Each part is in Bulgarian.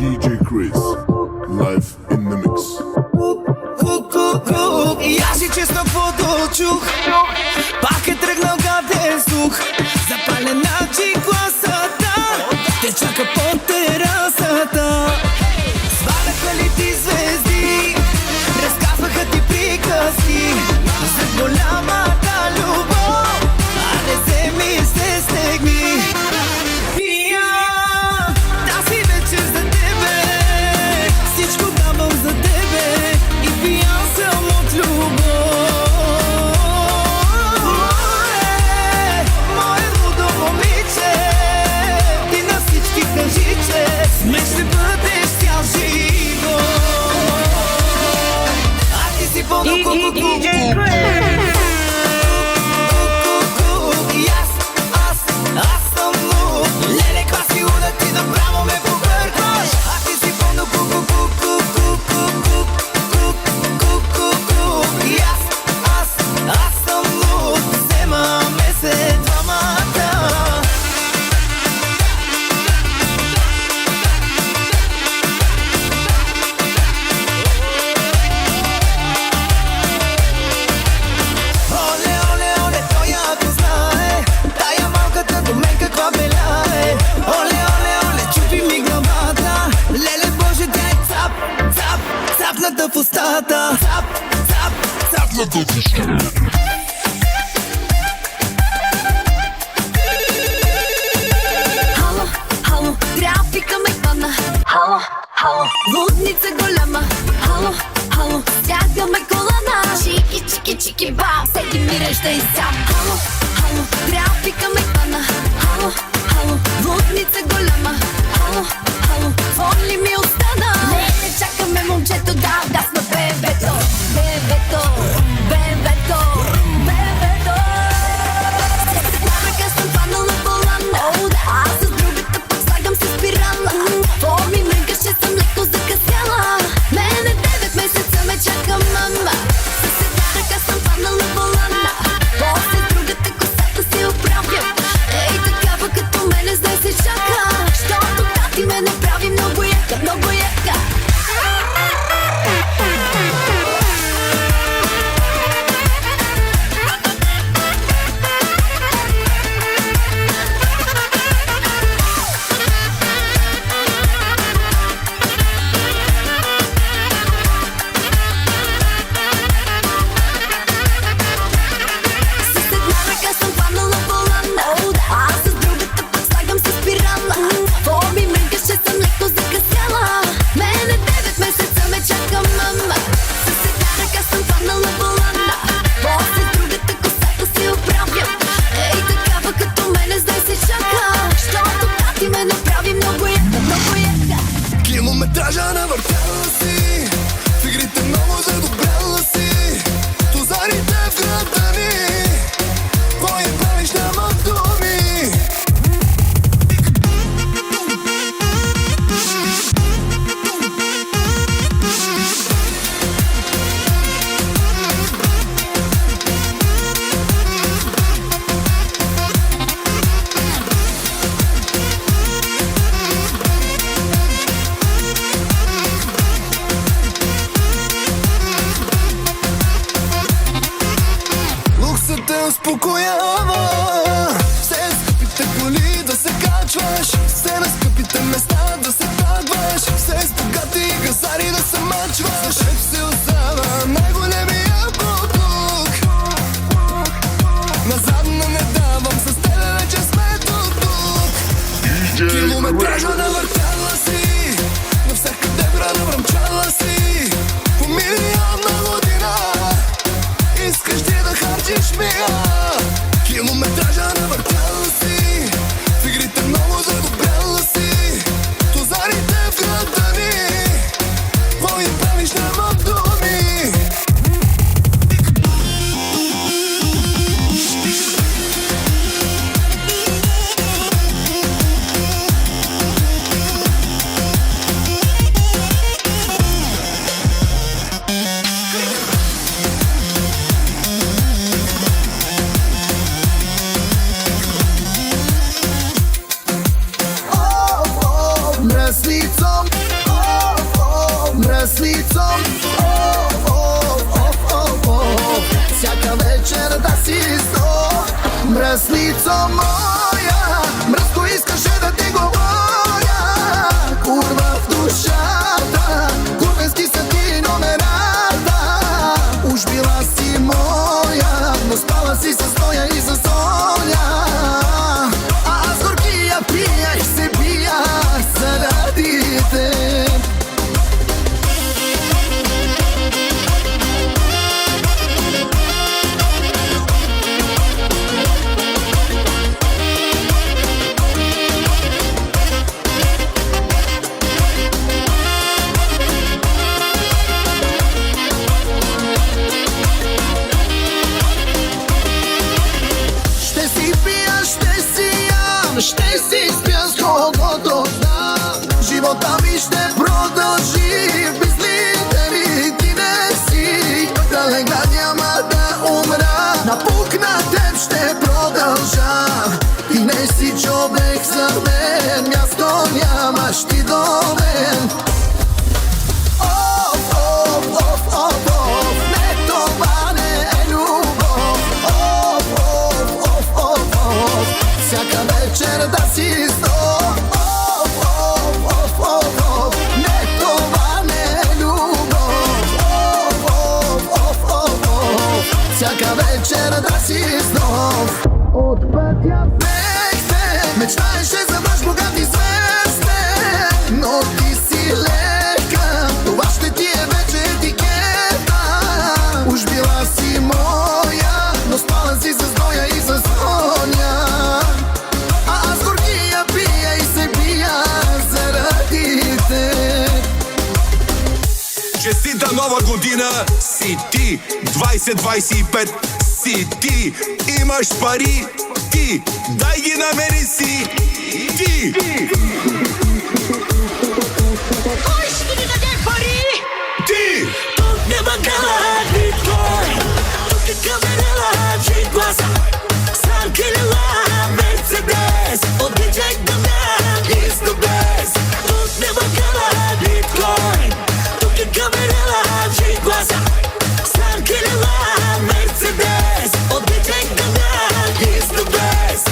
DJ Chris, live in the mix. И аз и честно подочух, пак е тръгнал гаден слух. Запалена G-класата, те чака по терасата. Сваляха ли ти звезди, разказваха ти приказки за голямата любов, а не вземи се стегни. Пия тази вечер за тебе, всичко давам за тебе и пиян съм от любов. Мое лудо момиче, ти на всички кажи, че с мен ще бъдеш цял живот. А ти си по-ку-ку-ку-ку. И аз съм луд. Леле, каква си луда, ти направо ме побъркваш. А ти си и аз съм луд. Вземаме се двамата. Оле, оле, оле, той ако знае, тая малката до мен каква беляе. Оле, оле, оле, чупи ми главата. Леле Боже, тя е цап, цап, цапната в устата. Цап, цап, цапната в устата. Хало, хало, трафика ме хвана. Хало, хало, лудница голяма. Хало, хало, стягаме колана. Чики, чики, чики, бам, всеки ми режда и сам. Хало, хало, трафика ме хвана. Хало, хало, лудница голяма. Хало, хало, звон ли ми остана? Не чакаме момчето, да гасна бебето. Бебето, бебето, бебето. На ръка съм паднала волана. Аз с другата пък слагам си спирала. Ми мръгаше, съм леко закъсяла. Мене 9 месеца ме чака мама. С една ръка съм паднала волана. После с другата косата си оправям. Ей, такава като мене знай се чака. Щото тати ме направи много яка, много яка. С една ръка съм паднала волана. Аз с другата пък слагам си спирала. Ми мръгаше, съм леко закъсяла. Мене 9 месеца ме чака мама. С една ръка съм паднала волана. После с другата косата си оправям. Ей, такава като мене знай се чака. Щото тати ме направи много яка, много яка. Километража навъртяла си, в игрите много задобряла си. Тузарите в града ни, кой е правиш няма думи. Desnico moja, mrzko искаше да ти говоря. Курва в душата, курвенски са ти номерата. Уж била си моя, но спала си с Тоя и с Соня. А аз горкия пия и се бия заради теб. Ще си спя с когото знам. Живота ми ще продължи в безлите ми, ти не си. Да легна няма да умра, напук на теб ще продължа. Ти не си човек за мен, място нямаш ти до мен. Оф, оф, оф, оф, оф, не това не е любов. Оф, оф, оф, оф, оф, всяка вечер да си знов. Оф, оф, оф, оф, оф, не това не е любов. Оф, оф, оф, оф, оф, всяка вечер да си знов. От пътя бехте, мечтаеше за мъж богат и звезден, но ти си лека, това ще ти е вече етикета. Уж била си моя, но спала си с Ноя и с Соня. А аз горкия пия и се бия заради теб. Честита нова година си ти, 2025 си ти, имаш пари ти, дай ги намери си ти. Кой ще ти даде пари? Ти! Тук няма гала биткоин, тук е камерела, чуй гласа. Санкелела, Мерцедес, от диджей Дамян, is the best. Тук няма гала биткоин, тук е камерела, чуй гласа. Санкелела, Мерцедес, от диджей Дамян, is the best.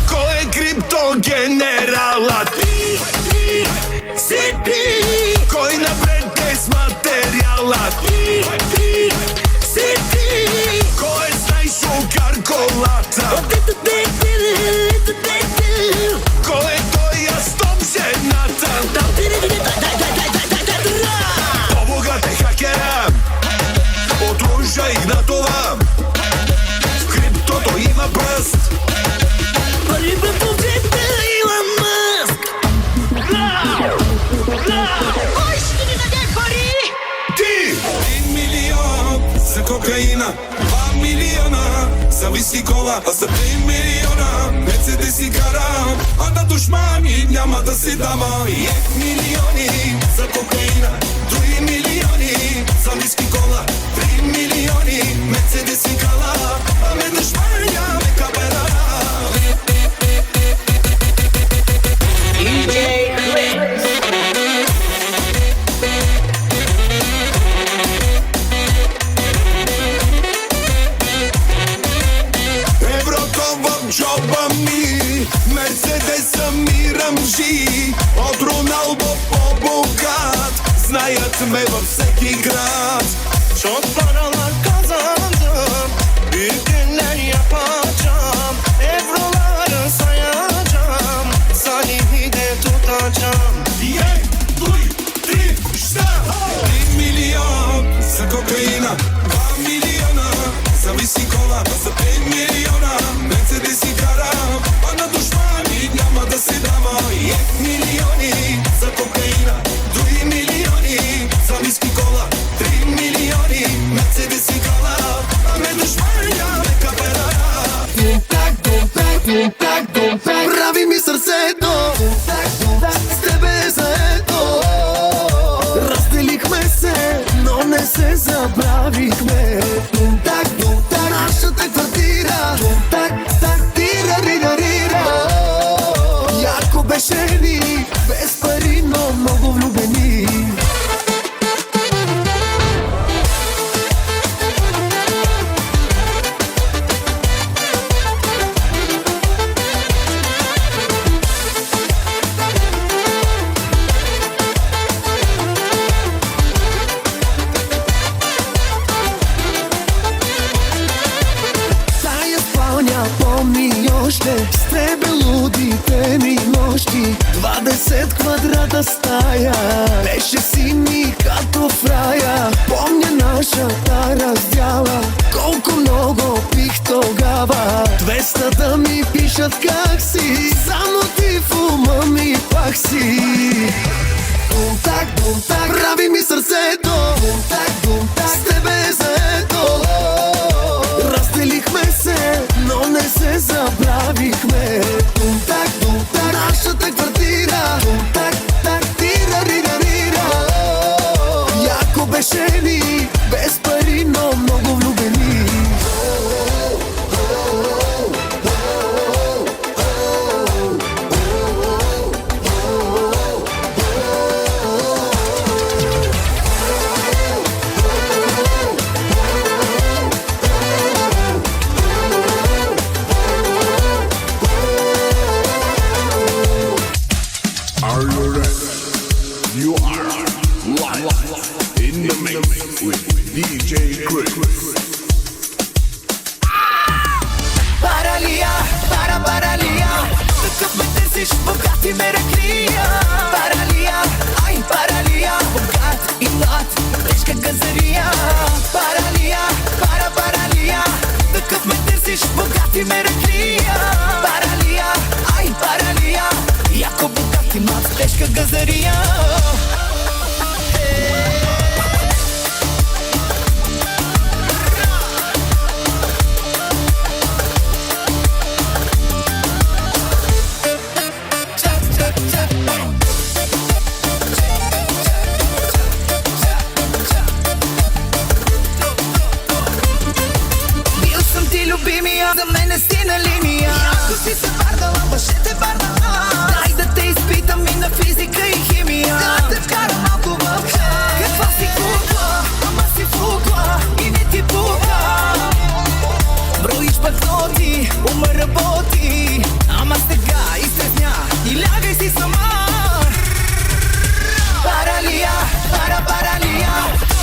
Кой е криптогенералът? Ти си ти. Кой напред е с материалът? Ти си ти. Кой е с най-шугар колата? Кой е той стоп жената? По-богат е хакера от Ружа Игнатова. В криптото има пръст. Пари бе повдите Илон Мъск. Кой ще ни даде пари? Ти! 1 милион за кокаина, 2 милиона за виски кола, а за 3 милиона Мерцедес си карам, а на душмани няма да си дама. 1 милиони за кокаина, 3 милиони за виски кола, 3 милиони Мерцедес си кала, а на душмани няма кабера. Еврото в джоба ми, Мерцедеса ми ръмжи. От Роналдо по-богат, знаят ме във всеки град. Çok paralar kazandım, büyük günler yapacağım, euroları sayacağım, Salih'i de tutacağım. Ей, дуй, три, ща! 1 милион за кокаина, 2 милиона за виси кола, за 5 милиона Мерцедес си карам, а на душмани няма да се дама. 1 милиони за кокаина, 2 милиони за виски кола, 3 милиони Мерцедес си кала, а на душмани няма капера. Прави ми сърцето, с тебе е заето. Разделихме се, но не се забравихме. Нашата квартира, яко беше ни, още с тебе лудите ни нощи. 20 квадрата стая беше сини като в рая. Помня нашата раздяла, колко много пих тогава. 200 да ми пишат как си, само ти в ума ми пак си. Бум-так, бум-так, прави ми сърцето. Бум-так, бум-так, с тебе е заето. Разделихме се, но не се забравихме. Бум-так, бум-так, нашата квартира. Бум-так, так, тира-рира-рира. Яко беше ни, без пари, но много влюбени. Are you ready? You are live in the mix with DJ Chris. Паралия, паралия, такъв ме търсиш, богат и ме разкрия. Паралия, ай паралия, богат и млад, тежка газария. Паралия, паралия, такъв ме търсиш, богат и ме разкрия. Паралия, ай паралия, яко богат и млад, тежка газария. Бил съм ти любимия, за мене си на линия. Ако си се вардала, ще те вардала. Дай да те изпитам и на физика и химия. Да те вкара малко в хай. Каква си кукла, ама си фукла и не ти пука. Броиш банкноти, ума работи. Ама сега изтрезня и лягай си сама. Паралия, паралия,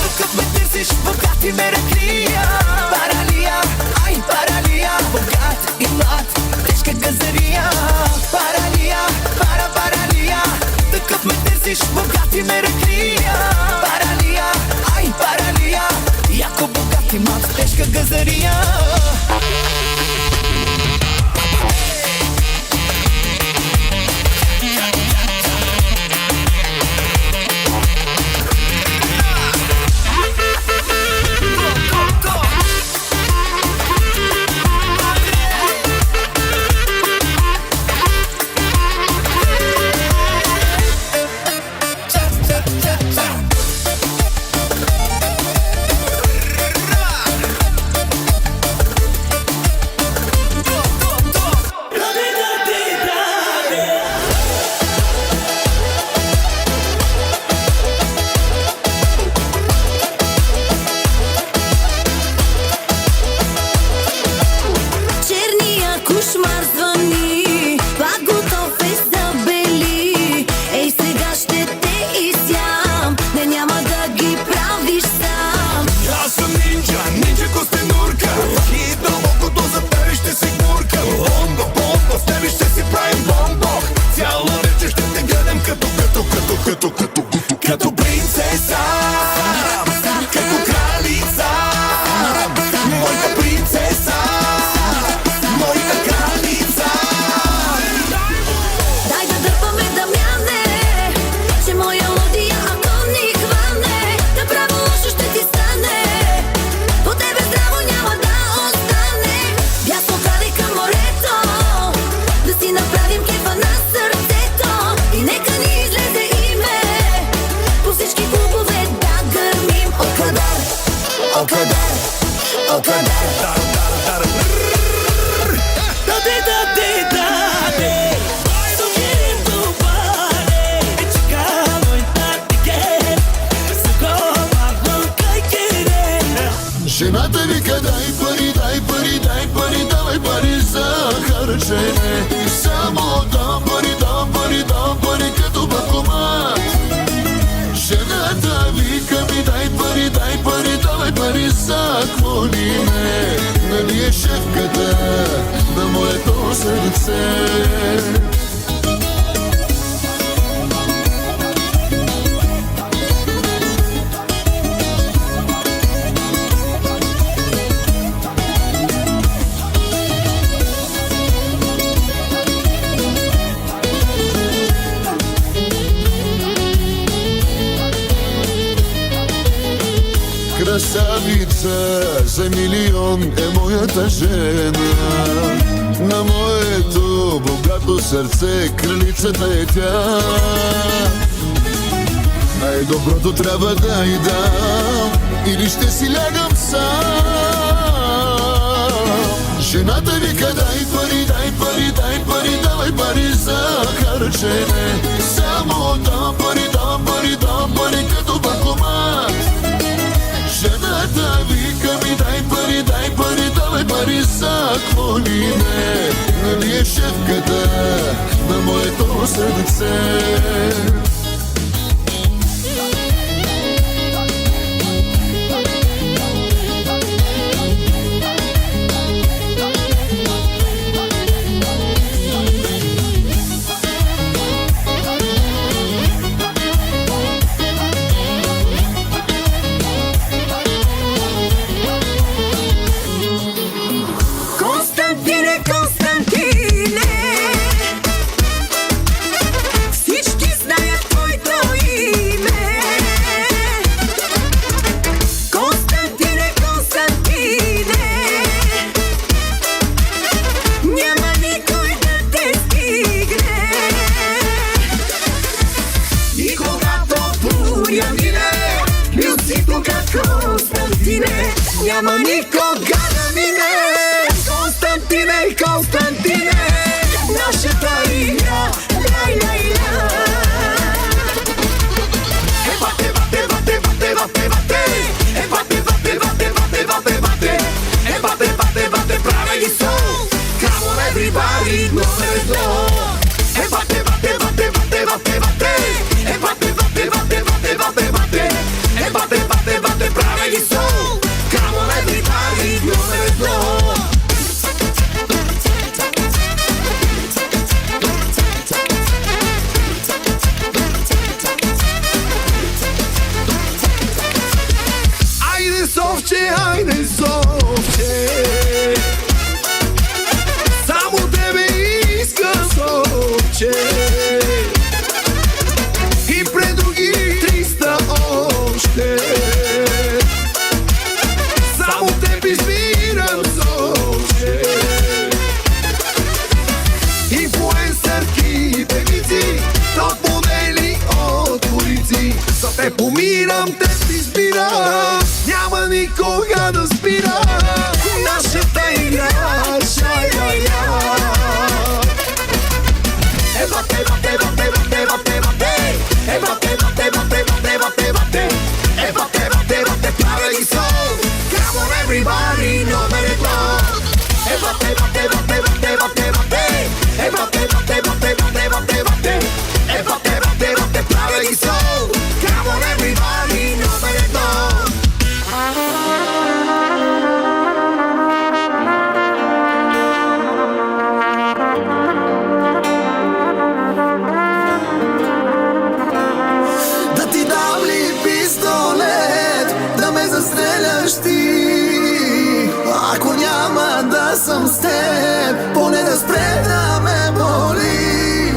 такъв ме търсиш, богат и ме разкрия. Паралия, ай паралия, богат и млад, тежка газария. Паралия, паралия, такъв ме търсиш, богат и ме разкрия. Паралия, ай паралия, яко богат и млад, тежка газария. Черния кошмар звъни, пак готов е за бели. Ей, сега ще те изям, не няма да ги правиш сам. Аз съм нинджа, нинджа костенурка. И дълбокото за тебе ще се гурка. Бомба, бомба, с тебе ще си правим бомбок. Цяла вечер ще те гледам като принцеса, като кралица. Моята принцеса, моята кралица. Дай да дърпаме, Дамяне, че моя лудия, ако ни хване, направо лошо ще ти стане. По тебе здраво няма да остане. Бясно кали към морето, да си направим кефа на сърцето. И нека ни излезе име, по всички клубове да гърмим. О, кадар, о, кадар, о, кадар. Жената вика дай пари, дай пари, дай пари, давай пари за харчене. Само дам пари като банкомат. Жената вика ми дай пари, давай пари за какво ли не. нали е шефката на моето сърце. Красавица за милион е моята жена. На моето богато сърце кралицата е тя. Най-доброто трябва да й дам, или ще си лягам сам. Жената вика: дай пари, дай пари, дай пари, давай пари за харчене. Само давам пари, давам пари, давам пари като банкомат. Жената вика ми: дай пари, давай пари за какво ли не. Нали е шефката на моето сърце. Константине, Константине, всички знаят твоето име. Константине, Константине, няма никой да те стигне. И когато буря мине, бил си тук, Константине, няма никога да мине. Константине, Константине, нашата игра, ля-ля-ля. Бате, бате, бате, бате, бате, бате. Бате, бате, бате, бате, бате, бате. Бате, бате, бате, правя ги сон. Come on everybody, номер едно. Бате, бате, бате, бате, бате, бате. Бате, бате, бате, бате, бате, бате. Бате, бате, бате, правя ги сон. Come on everybody, номер едно. Айде совче, айде совче, само тебе иска совче. И пред други 300 още, само теб избирам совче. Инфлуенсърки и певици, топ модели от улици, за те помирам, те избирам, няма никога да спира нашата игра. Шай-ля-ля. Бате, бате, бате, бате, бате, бате. Бате, бате, бате, бате, бате, бате. Бате, бате, бате, правя ги сон. Come on everybody, номер едно. Бате, бате, бате, бате, бате, бате. Бате, бате, бате, бате, бате, бате. Бате, бате, бате, правя ги сон. Come on everybody, номер едно. Да ти дам ли пистолет, да ме застреляш ти? Ако няма да съм с теб, поне да спре да ме боли.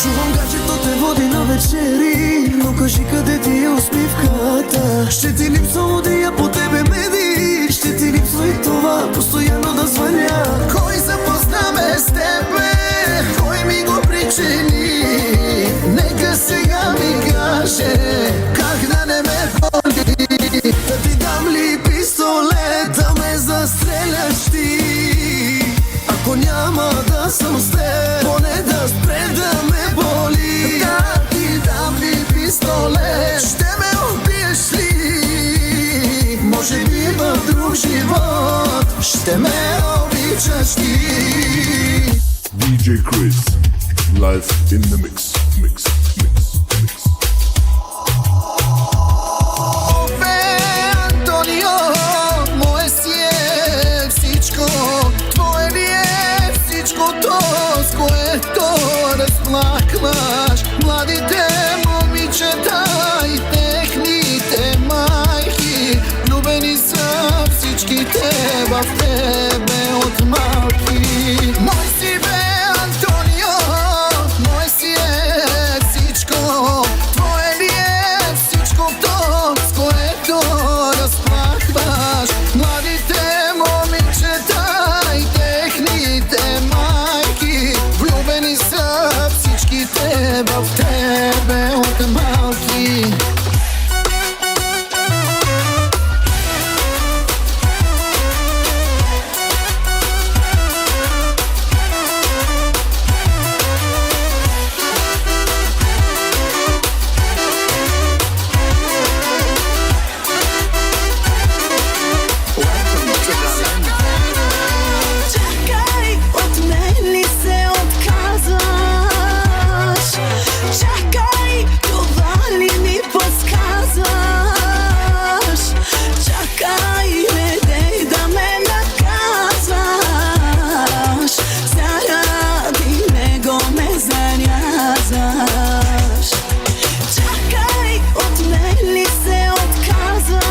Чувам гаджето те води на вечери, но кажи къде ти е усмивката. Ще ти липсва удия по тебе меди, ще ти липсва и това постоянно да звъня. Кой запозна ме с тебе, кой ми го причини? Нека сега ми каже как да не ме боли. Да ти дам ли пистолет, да ме застреляш ти? Ако няма да съм с теб, поне да спре да ме боли. Да ще ме обичаш ти. DJ Chris, live in the mix. Бе, Антонио, мое си е всичко, твое ли е всичкото, с което разплакваш младите момичета и техните майки. Влюбени са всичките в тебе от малки. Мой си бе, Антонио, мой си е всичко, твое ли е всичкото, с което разплакваш младите момичета и техните майки. Влюбени са всичките в тебе от малки. Чакай, от мен ли се отказваш? Чакай, това ли ми подсказваш? Чакай, не дей да ме наказваш. Заради него ме зарязваш. Чакай, от мен ли се отказваш?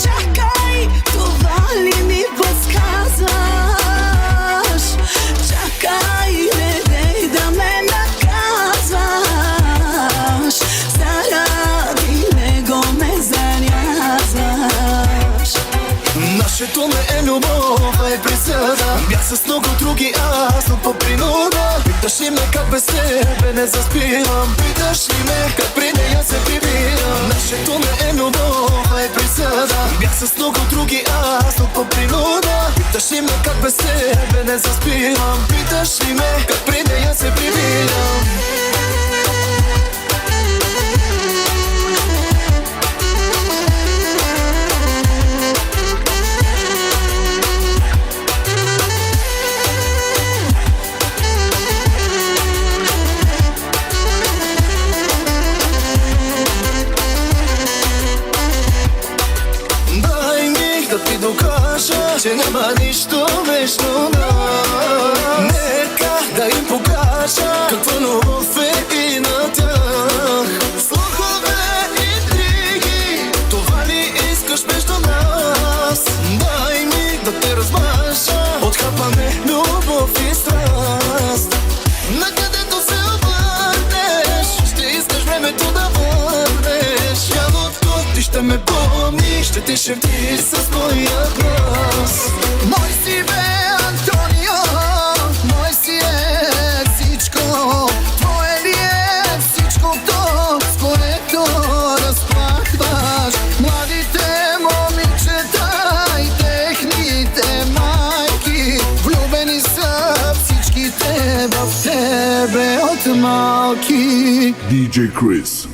Чакай, това ли ми подсказваш? Чакай, не дей да ме наказваш. Заради него ме зарязваш. Нашето не е любов, а е присъда. Бях с много други аз, но по принуда. Питаш ли ме как без тебе не заспивам? Питаш ли ме как при нея се прибирам? Нашето не е любов, а е присъда. Бях с много други аз, но по принуда. Питаш ли ме как без тебе не заспивам? Питаш ли ме как при нея се прибирам? Дай ми да ти докажа, че няма нищо между нас. Нека да им покажа каква любов е и на тях. Слухове, интриги, това ли искаш между нас? Дай ми да те размажа от хапане, любов и страст. Накъдето се обърнеш, ще искаш времето да върнеш. Явото ти ще ме помни, ще ти шепти с моя глас. Мой си бе, Антонио, мой си е всичко, твое ли е всичкото, с което разплакваш младите момичета и техните майки. Влюбени са всичките в тебе от малки. DJ Chris.